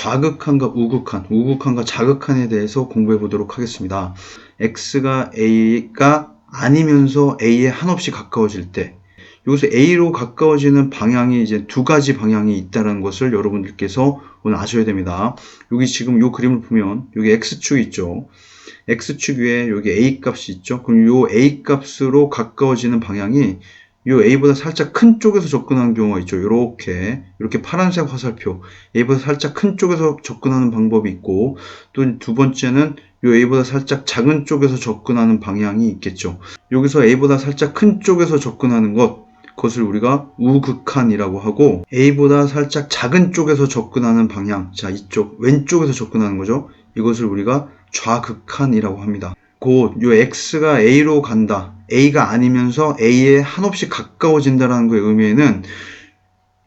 좌극한과 우극한과 자극한에 대해서 공부해 보도록 하겠습니다. x가 a가 아니면서 a에 한없이 가까워질 때, 여기서 a로 가까워지는 방향이 이제 두 가지 방향이 있다는 것을 여러분들께서 오늘 아셔야 됩니다. 여기 지금 이 그림을 보면 여기 x축이 있죠. x축 위에 여기 a 값이 있죠. 그럼 이 a 값으로 가까워지는 방향이 이 a보다 살짝 큰 쪽에서 접근하는 경우가 있죠. 이렇게 파란색 화살표, a보다 살짝 큰 쪽에서 접근하는 방법이 있고, 또 두 번째는 이 a보다 살짝 작은 쪽에서 접근하는 방향이 있겠죠. 여기서 a보다 살짝 큰 쪽에서 접근하는 그것을 우리가 우극한이라고 하고, a보다 살짝 작은 쪽에서 접근하는 방향, 자, 이쪽 왼쪽에서 접근하는 거죠. 이것을 우리가 좌극한이라고 합니다. 곧 요 x가 a로 간다, a가 아니면서 a에 한없이 가까워진다는 것의 의미에는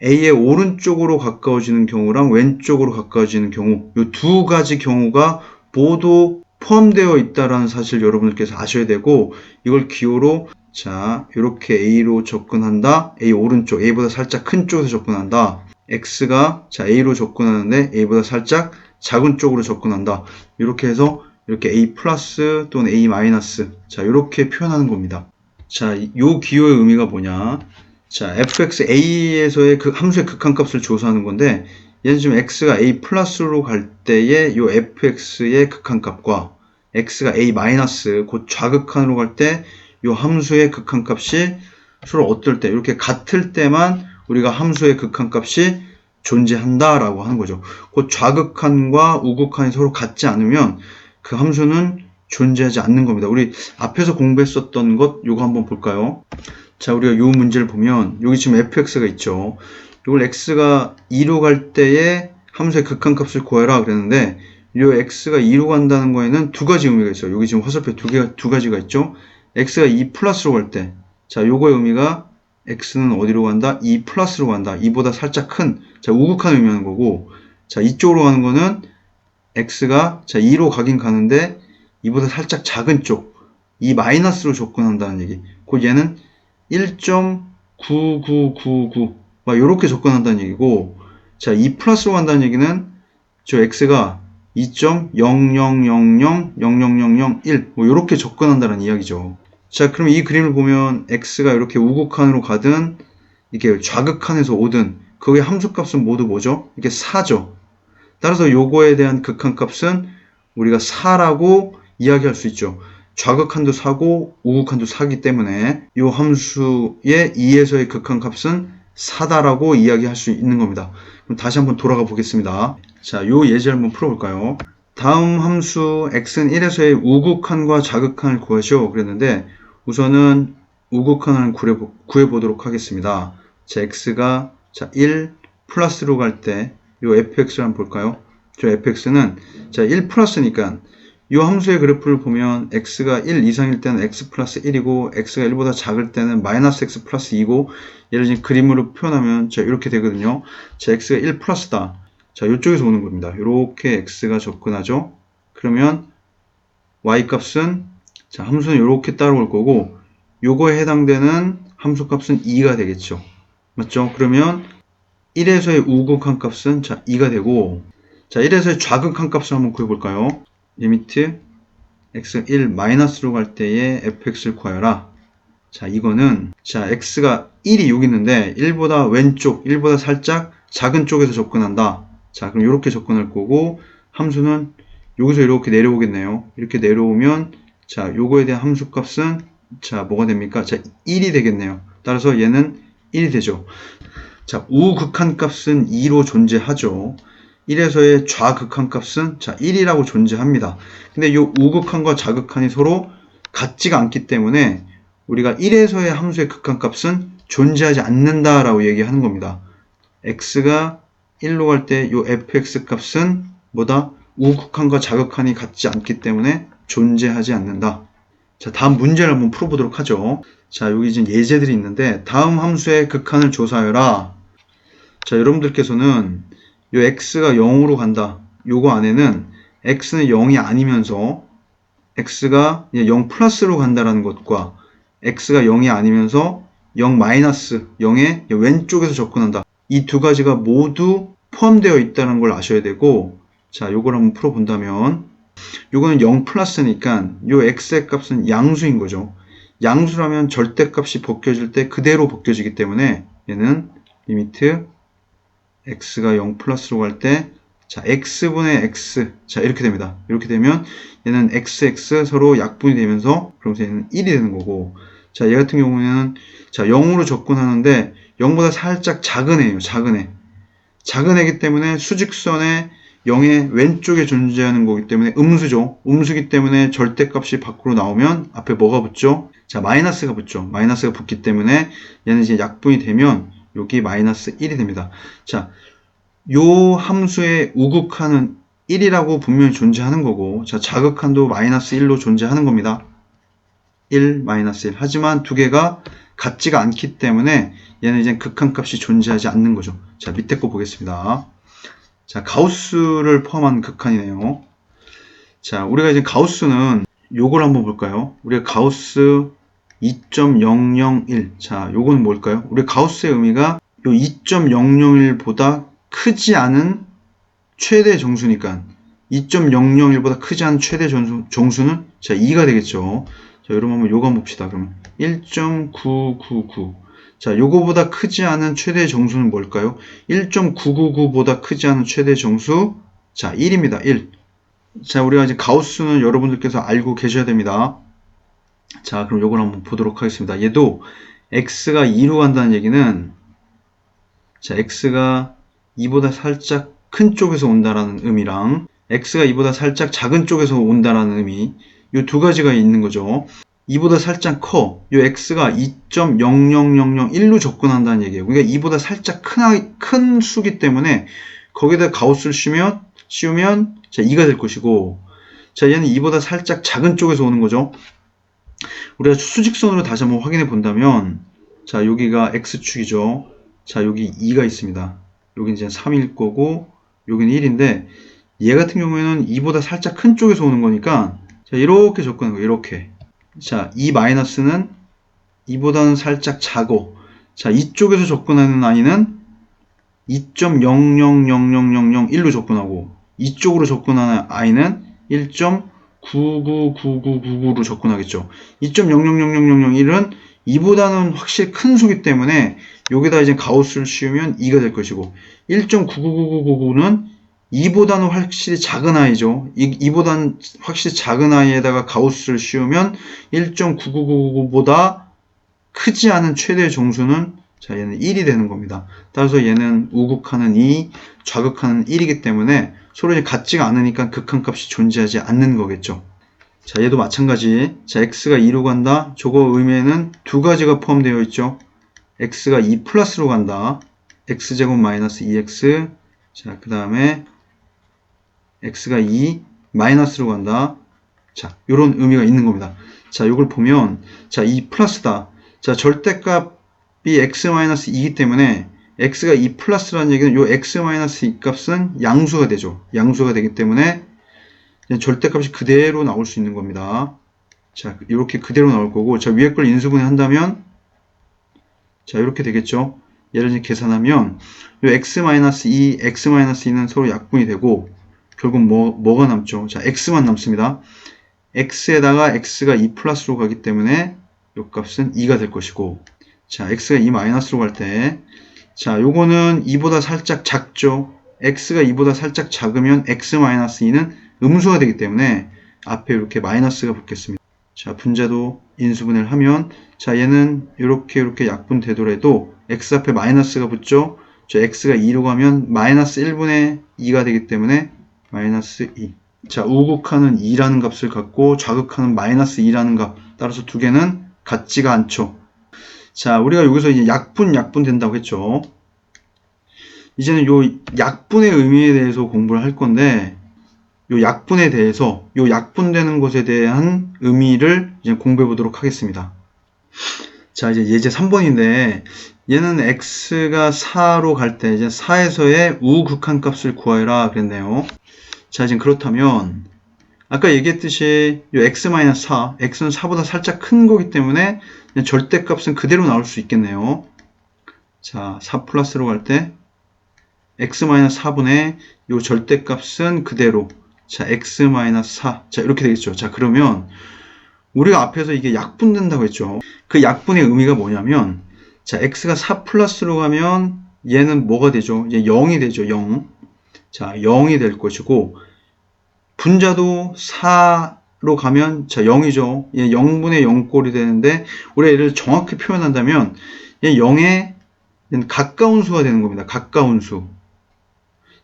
a의 오른쪽으로 가까워지는 경우랑 왼쪽으로 가까워지는 경우, 이 두 가지 경우가 모두 포함되어 있다는 사실 여러분들께서 아셔야 되고, 이걸 기호로 자, 이렇게 a로 접근한다, a 오른쪽, a보다 살짝 큰 쪽에서 접근한다, x가 자 a로 접근하는데 a보다 살짝 작은 쪽으로 접근한다, 이렇게 해서 이렇게 a 플러스 또는 a 마이너스, 자, 이렇게 표현하는 겁니다. 자, 요 기호의 의미가 뭐냐? 자, fx a에서의 그 함수의 극한값을 조사하는 건데, 얘는 지금 x가 a 플러스로 갈 때의 요 fx의 극한값과 x가 a 마이너스, 곧 좌극한으로 갈 때 요 함수의 극한값이 서로 어떨 때, 이렇게 같을 때만 우리가 함수의 극한값이 존재한다라고 하는 거죠. 곧 좌극한과 우극한이 서로 같지 않으면 그 함수는 존재하지 않는 겁니다. 우리 앞에서 공부했었던 것 요거 한번 볼까요? 자, 우리가 요 문제를 보면 여기 지금 fx가 있죠. 이걸 x가 2로 갈 때의 함수의 극한값을 구해라 그랬는데, 요 x가 2로 간다는 거에는 두 가지 의미가 있어요. 여기 지금 화살표 두 가지가 있죠. x가 2 플러스로 갈 때, 자, 요거의 의미가 x는 어디로 간다? 2 플러스로 간다. 2보다 살짝 큰, 자, 우극한을 의미하는 거고, 자, 이쪽으로 가는 거는 x가 자 2로 가긴 가는데 2보다 살짝 작은 쪽, 2 마이너스로 접근한다는 얘기. 곧 얘는 1.9999 막 이렇게 접근한다는 얘기고, 자, 2 플러스로 간다는 얘기는 저 x가 2.000000001 뭐 이렇게 접근한다는 이야기죠. 자, 그럼 이 그림을 보면 x가 이렇게 우극한으로 가든 이렇게 좌극한에서 오든 그의 함수값은 모두 뭐죠? 이게 4죠. 따라서 요거에 대한 극한값은 우리가 4라고 이야기할 수 있죠. 좌극한도 4고 우극한도 4기 때문에 이 함수의 2에서의 극한값은 4다라고 이야기할 수 있는 겁니다. 그럼 다시 한번 돌아가 보겠습니다. 자, 요 예제 한번 풀어볼까요? 다음 함수 x는 1에서의 우극한과 자극한을 구하시오 그랬는데, 우선은 우극한을 구해보도록 하겠습니다. 자, x가 자 1 플러스로 갈 때 요 fx를 한번 볼까요? 저 fx는 자 1 플러스니까 이 함수의 그래프를 보면 x가 1 이상일 때는 x 플러스 1이고 x가 1보다 작을 때는 마이너스 x 플러스 2고, 얘를 지금 그림으로 표현하면 자 이렇게 되거든요. 자, x가 1 플러스다. 자, 이쪽에서 오는 겁니다. 이렇게 x가 접근하죠. 그러면 y 값은 자 함수는 이렇게 따라올 거고, 요거에 해당되는 함수 값은 2가 되겠죠. 맞죠? 그러면 1에서의 우극한 값은 자 2가 되고, 자 1에서의 좌극한 값을 한번 구해볼까요? 리미트 x 1 마이너스로 갈 때의 fx를 구하여라. 자, 이거는 자 x가 1이 여기 있는데 1보다 왼쪽, 1보다 살짝 작은 쪽에서 접근한다. 자, 그럼 이렇게 접근할 거고, 함수는 여기서 이렇게 내려오겠네요. 이렇게 내려오면 자 요거에 대한 함수 값은 자 뭐가 됩니까? 자 1이 되겠네요. 따라서 얘는 1이 되죠. 자, 우극한 값은 2로 존재하죠. 1에서의 좌극한 값은 자 1이라고 존재합니다. 근데 이 우극한과 자극한이 서로 같지가 않기 때문에 우리가 1에서의 함수의 극한값은 존재하지 않는다라고 얘기하는 겁니다. x가 1로 갈 때 이 fx 값은 뭐다? 우극한과 자극한이 같지 않기 때문에 존재하지 않는다. 자, 다음 문제를 한번 풀어보도록 하죠. 자, 여기 지금 예제들이 있는데, 다음 함수의 극한을 조사하여라. 자, 여러분들께서는 요 x가 0으로 간다. 요거 안에는 x는 0이 아니면서 x가 0 플러스로 간다라는 것과 x가 0이 아니면서 0 마이너스 0의 왼쪽에서 접근한다. 이 두 가지가 모두 포함되어 있다는 걸 아셔야 되고, 자, 요걸 한번 풀어본다면, 요거는 0 플러스니까 요 x의 값은 양수인 거죠. 양수라면 절대값이 벗겨질 때 그대로 벗겨지기 때문에 얘는 리미트 x가 0 플러스로 갈 때, 자, x분의 x, 자, 이렇게 됩니다. 이렇게 되면 얘는 x 서로 약분이 되면서, 그러면서 얘는 1이 되는 거고, 자, 얘 같은 경우에는, 자, 0으로 접근하는데 0보다 살짝 작은 애예요. 작은 애. 작은 애기 때문에 수직선의 0의 왼쪽에 존재하는 거기 때문에 음수죠. 음수기 때문에 절대값이 밖으로 나오면 앞에 뭐가 붙죠? 자, 마이너스가 붙죠. 마이너스가 붙기 때문에 얘는 이제 약분이 되면 여기 마이너스 1이 됩니다. 자, 요 함수의 우극한은 1이라고 분명히 존재하는 거고, 자, 자극한도 마이너스 1로 존재하는 겁니다. 1, 마이너스 1. 하지만 두 개가 같지가 않기 때문에 얘는 이제 극한값이 존재하지 않는 거죠. 자, 밑에 거 보겠습니다. 자, 가우스를 포함한 극한이네요. 자, 우리가 이제 가우스는 요걸 한번 볼까요? 우리가 가우스 2.001. 자, 요건 뭘까요? 우리 가우스의 의미가 요 2.001보다 크지 않은 최대 정수니까 2.001보다 크지 않은 최대 정수는 자, 2가 되겠죠. 자, 여러분 한번 요거 한번 봅시다. 그러면 1.999. 자, 요거보다 크지 않은 최대 정수는 뭘까요? 1.999보다 크지 않은 최대 정수, 자, 1입니다. 1. 자, 우리가 이제 가우스는 여러분들께서 알고 계셔야 됩니다. 자, 그럼 요걸 한번 보도록 하겠습니다. 얘도 x가 2로 간다는 얘기는, 자, x가 2보다 살짝 큰 쪽에서 온다라는 의미랑 x가 2보다 살짝 작은 쪽에서 온다라는 의미, 요 두 가지가 있는 거죠. 2보다 살짝 커. 요 x가 2.00001로 접근한다는 얘기예요. 그러니까 2보다 살짝 큰 수기 때문에 거기다 가우스를 씌우면 자, 2가 될 것이고, 자, 얘는 2보다 살짝 작은 쪽에서 오는 거죠. 우리가 수직선으로 다시 한번 확인해 본다면, 자, 여기가 x축이죠. 자, 여기 2가 있습니다. 여기 이제 3일 거고, 여기는 1인데, 얘 같은 경우에는 2보다 살짝 큰 쪽에서 오는 거니까, 자, 이렇게 접근하는 거예요. 이렇게. 자, 이 마이너스는 2보다는 살짝 작고, 자, 이쪽에서 접근하는 i는 2.0000001로 접근하고, 이쪽으로 접근하는 i는 1.999999로 접근하겠죠. 2.0000001은 2보다는 확실히 큰 수기 때문에 여기다 이제 가우스를 씌우면 2가 될 것이고, 1.999999는 2보다는 확실히 작은 i죠. 2보다는 확실히 작은 i에다가 가우스를 씌우면 1.9999보다 크지 않은 최대 정수는, 자, 얘는 1이 되는 겁니다. 따라서 얘는 우극한은 2, 좌극한은 1이기 때문에 서로 이제 같지가 않으니까 극한값이 존재하지 않는 거겠죠. 자, 얘도 마찬가지. 자, x가 2로 간다. 저거 의미에는 두 가지가 포함되어 있죠. x가 2 플러스로 간다. x제곱 마이너스 2x. 자, 그 다음에 x가 2 마이너스로 간다. 자, 요런 의미가 있는 겁니다. 자, 요걸 보면, 자, 2 플러스다. 자, 절대값이 x-2이기 때문에 x가 2 플러스라는 얘기는 요 x-2 값은 양수가 되죠. 양수가 되기 때문에 절대값이 그대로 나올 수 있는 겁니다. 자, 이렇게 그대로 나올 거고, 자, 위에 걸 인수분해 한다면, 자, 이렇게 되겠죠. 얘를 이제 계산하면, 요 x-2, x-2는 서로 약분이 되고, 결국 뭐가 남죠? 자, x만 남습니다. x에다가 x가 2 플러스로 가기 때문에, 요 값은 2가 될 것이고, 자, x가 2 마이너스로 갈 때, 자, 요거는 2보다 살짝 작죠. x가 2보다 살짝 작으면 x-2는 음수가 되기 때문에 앞에 이렇게 마이너스가 붙겠습니다. 자, 분자도 인수분해를 하면, 자, 얘는 이렇게 약분되더라도 x 앞에 마이너스가 붙죠. 자, x가 2로 가면 마이너스 1분의 2가 되기 때문에 마이너스 2. 자, 우극한은 2라는 값을 갖고 좌극한은 마이너스 2라는 값. 따라서 두 개는 같지가 않죠. 자, 우리가 여기서 이제 약분 된다고 했죠. 이제는 요 약분의 의미에 대해서 공부를 할 건데, 요 약분에 대해서, 요 약분되는 것에 대한 의미를 이제 공부해 보도록 하겠습니다. 자, 이제 예제 3번인데, 얘는 x가 4로 갈 때, 이제 4에서의 우극한 값을 구하여라 그랬네요. 자, 지금 그렇다면, 아까 얘기했듯이, 요 x-4, x는 4보다 살짝 큰 거기 때문에, 절대값은 그대로 나올 수 있겠네요. 자, 4 플러스로 갈 때, x-4분의 요 절대값은 그대로. 자, x-4. 자, 이렇게 되겠죠. 자, 그러면 우리가 앞에서 이게 약분된다고 했죠. 그 약분의 의미가 뭐냐면, 자, x가 4 플러스로 가면 얘는 뭐가 되죠? 이제 0이 되죠. 0. 자, 0이 될 것이고, 분자도 4로 가면, 자, 0이죠. 얘 0분의 0꼴이 되는데, 우리가 얘를 정확히 표현한다면, 얘 0에 가까운 수가 되는 겁니다. 가까운 수.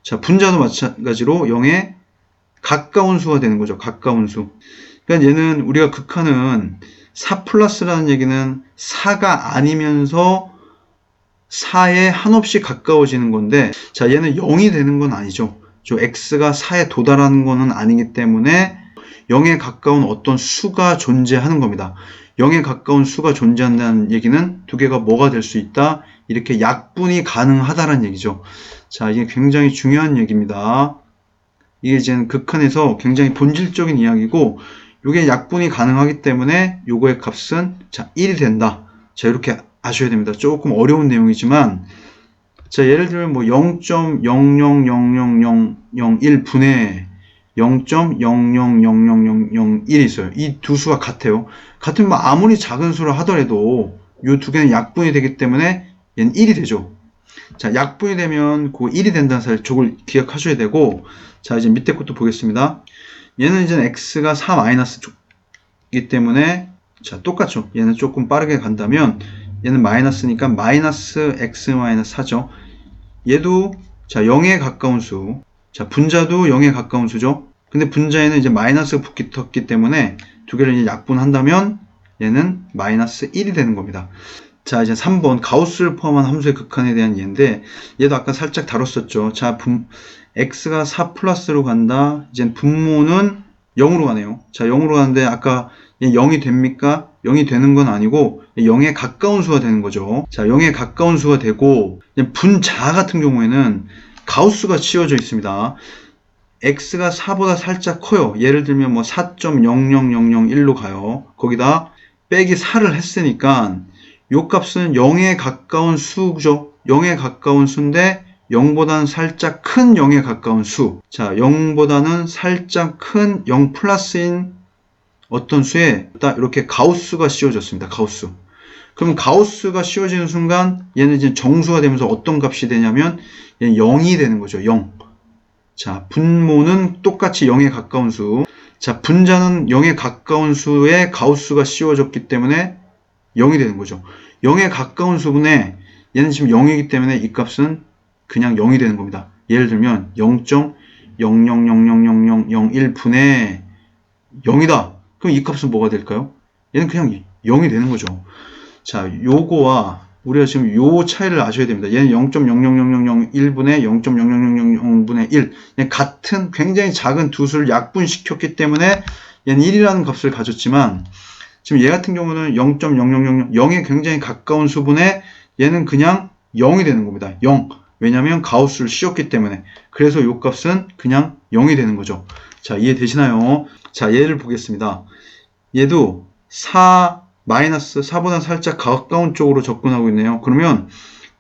자, 분자도 마찬가지로 0에 가까운 수가 되는 거죠. 가까운 수. 그러니까 얘는 우리가 극한은 4 플러스라는 얘기는 4가 아니면서 4에 한없이 가까워지는 건데, 자, 얘는 0이 되는 건 아니죠. 저 x가 4에 도달하는 거는 아니기 때문에 0에 가까운 어떤 수가 존재하는 겁니다. 0에 가까운 수가 존재한다는 얘기는 두 개가 뭐가 될 수 있다? 이렇게 약분이 가능하다는 얘기죠. 자, 이게 굉장히 중요한 얘기입니다. 이게 이제 극한에서 굉장히 본질적인 이야기고, 이게 약분이 가능하기 때문에 요거의 값은 자 1이 된다. 자, 이렇게 아셔야 됩니다. 조금 어려운 내용이지만, 자, 예를 들면 뭐 0.000001분의 0.000001이 있어요. 이 두 수가 같아요. 같으면 뭐 아무리 작은 수라 하더라도 이 두 개는 약분이 되기 때문에 얘는 1이 되죠. 자, 약분이 되면 그 1이 된다는 사실 저걸 기억하셔야 되고, 자, 이제 밑에 것도 보겠습니다. 얘는 이제 x가 4 마이너스이기 때문에, 자, 똑같죠. 얘는 조금 빠르게 간다면 얘는 마이너스니까 마이너스 x 마이너스 4죠. 얘도 자 0에 가까운 수. 자, 분자도 0에 가까운 수죠. 근데 분자에는 이제 마이너스가 붙었기 때문에 두 개를 이제 약분한다면 얘는 마이너스 1이 되는 겁니다. 자, 이제 3번 가우스를 포함한 함수의 극한에 대한 예인데, 얘도 아까 살짝 다뤘었죠. 자, x가 4 플러스로 간다. 이제 분모는 0으로 가네요. 자, 0으로 가는데 아까 0이 됩니까? 0이 되는 건 아니고 0에 가까운 수가 되는 거죠. 자, 0에 가까운 수가 되고, 분자 같은 경우에는 가우스가 씌워져 있습니다. x가 4보다 살짝 커요. 예를 들면 뭐 4.00001로 가요. 거기다 빼기 4를 했으니까 요 값은 0에 가까운 수죠. 0에 가까운 수인데 0보다는 살짝 큰 0에 가까운 수. 자, 0보다는 살짝 큰 0 플러스인 어떤 수에 딱 이렇게 가우스가 씌워졌습니다. 가우스. 그럼 가우스가 씌워지는 순간 얘는 이제 정수가 되면서 어떤 값이 되냐면 얘는 0이 되는 거죠. 0. 자, 분모는 똑같이 0에 가까운 수. 자, 분자는 0에 가까운 수에 가우스가 씌워졌기 때문에 0이 되는 거죠. 0에 가까운 수분에 얘는 지금 0이기 때문에 이 값은 그냥 0이 되는 겁니다. 예를 들면 0.000001분의 0이다. 그럼 이 값은 뭐가 될까요? 얘는 그냥 0이 되는 거죠. 자, 요거와 우리가 지금 요 차이를 아셔야 됩니다. 얘는 0.000001분의 0.0000분의 1. 같은 굉장히 작은 두 수를 약분시켰기 때문에 얘는 1이라는 값을 가졌지만, 지금 얘 같은 경우는 0.0000에 굉장히 가까운 수분에 얘는 그냥 0이 되는 겁니다. 0. 왜냐하면 가우스를 씌웠기 때문에. 그래서 요 값은 그냥 0이 되는 거죠. 자, 이해되시나요? 자, 얘를 보겠습니다. 얘도 4 마이너스 4보다 살짝 가까운 쪽으로 접근하고 있네요. 그러면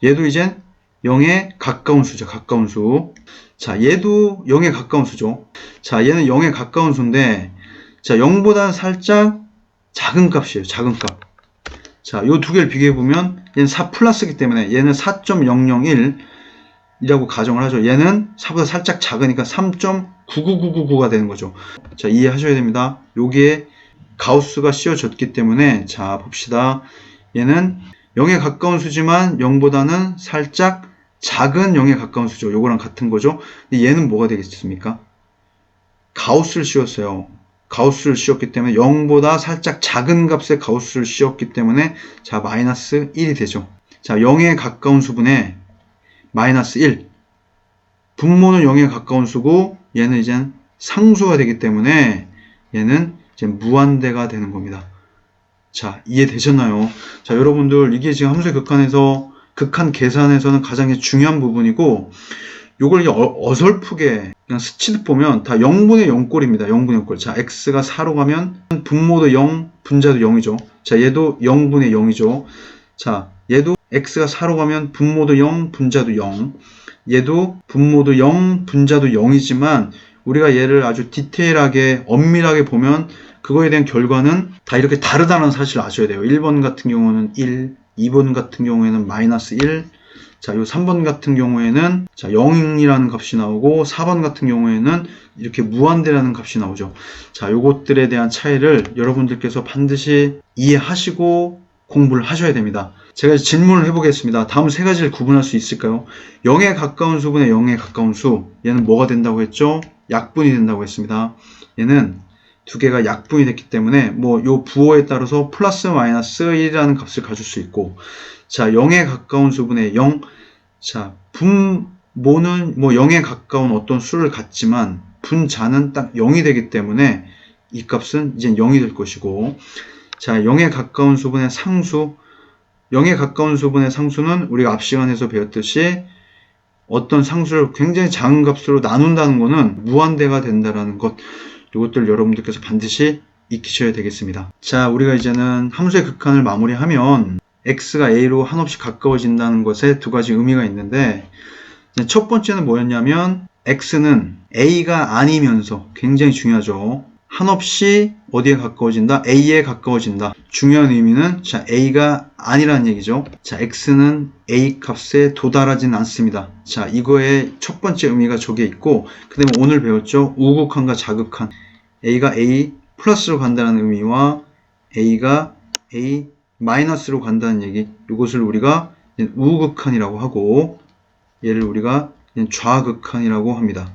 얘도 이제 0에 가까운 수죠. 가까운 수. 자, 얘도 0에 가까운 수죠. 자, 얘는 0에 가까운 수인데, 자, 0보다는 살짝 작은 값이에요. 작은 값. 자, 요 두 개를 비교해 보면 얘는 4 플러스이기 때문에 얘는 4.001이라고 가정을 하죠. 얘는 4보다 살짝 작으니까 3.99999가 되는 거죠. 자, 이해하셔야 됩니다. 요게 가우스가 씌워졌기 때문에, 자, 봅시다. 얘는 0에 가까운 수지만 0보다는 살짝 작은 0에 가까운 수죠. 요거랑 같은 거죠. 근데 얘는 뭐가 되겠습니까? 가우스를 씌웠어요. 가우스를 씌웠기 때문에 0보다 살짝 작은 값의 가우스를 씌웠기 때문에, 자, 마이너스 1이 되죠. 자, 0에 가까운 수분에 마이너스 1. 분모는 0에 가까운 수고 얘는 이제 상수가 되기 때문에 얘는 이제 무한대가 되는 겁니다. 자, 이해되셨나요? 자, 여러분들 이게 지금 함수의 극한에서 극한 계산에서는 가장 중요한 부분이고, 요걸 어설프게 그냥 스치듯 보면 다 0분의 0꼴입니다. 0분의 0꼴. 자, x가 4로 가면 분모도 0, 분자도 0이죠. 자, 얘도 0분의 0이죠. 자, 얘도 x가 4로 가면 분모도 0, 분자도 0. 얘도 분모도 0, 분자도 0이지만 우리가 얘를 아주 디테일하게 엄밀하게 보면 그거에 대한 결과는 다 이렇게 다르다는 사실을 아셔야 돼요. 1번 같은 경우는 1, 2번 같은 경우에는 마이너스 1, 자, 요 3번 같은 경우에는 자, 0이라는 값이 나오고 4번 같은 경우에는 이렇게 무한대라는 값이 나오죠. 자, 요것들에 대한 차이를 여러분들께서 반드시 이해하시고 공부를 하셔야 됩니다. 제가 질문을 해보겠습니다. 다음 세 가지를 구분할 수 있을까요? 0에 가까운 수분의 0에 가까운 수, 얘는 뭐가 된다고 했죠? 약분이 된다고 했습니다. 얘는 두 개가 약분이 됐기 때문에 요 부호에 따라서 플러스 마이너스 1이라는 값을 가질 수 있고, 자, 0에 가까운 수분의 0, 자, 분모는 0에 가까운 어떤 수를 갖지만 분자는 딱 0이 되기 때문에 이 값은 이제 0이 될 것이고, 자, 0에 가까운 수분의 상수, 0에 가까운 수분의 상수는 우리가 앞 시간에서 배웠듯이 어떤 상수를 굉장히 작은 값으로 나눈다는 것은 무한대가 된다는 것, 이것들 여러분들께서 반드시 익히셔야 되겠습니다. 자, 우리가 이제는 함수의 극한을 마무리하면 x가 a로 한없이 가까워진다는 것에 두 가지 의미가 있는데, 첫 번째는 뭐였냐면 x는 a가 아니면서, 굉장히 중요하죠, 한없이 어디에 가까워진다? a에 가까워진다. 중요한 의미는 자, a가 아니라는 얘기죠. 자, x는 a 값에 도달하진 않습니다. 자, 이거의 첫 번째 의미가 저기에 있고, 그 다음에 오늘 배웠죠, 우극한과 자극한. a가 a 플러스로 간다는 의미와 a가 a 마이너스로 간다는 얘기, 이것을 우리가 우극한이라고 하고, 얘를 우리가 좌극한이라고 합니다.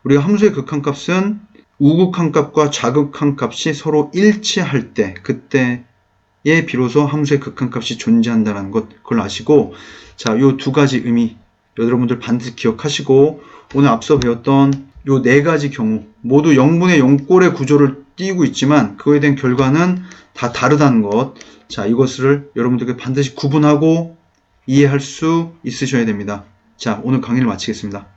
우리가 함수의 극한값은 우극한 값과 좌극한 값이 서로 일치할 때, 그때에 비로소 함수의 극한값이 존재한다는 것, 그걸 아시고, 자, 요 두 가지 의미 여러분들 반드시 기억하시고, 오늘 앞서 배웠던 요 네 가지 경우 모두 0분의 0꼴의 구조를 띄우고 있지만 그거에 대한 결과는 다 다르다는 것, 자, 이것을 여러분들께 반드시 구분하고 이해할 수 있으셔야 됩니다. 자, 오늘 강의를 마치겠습니다.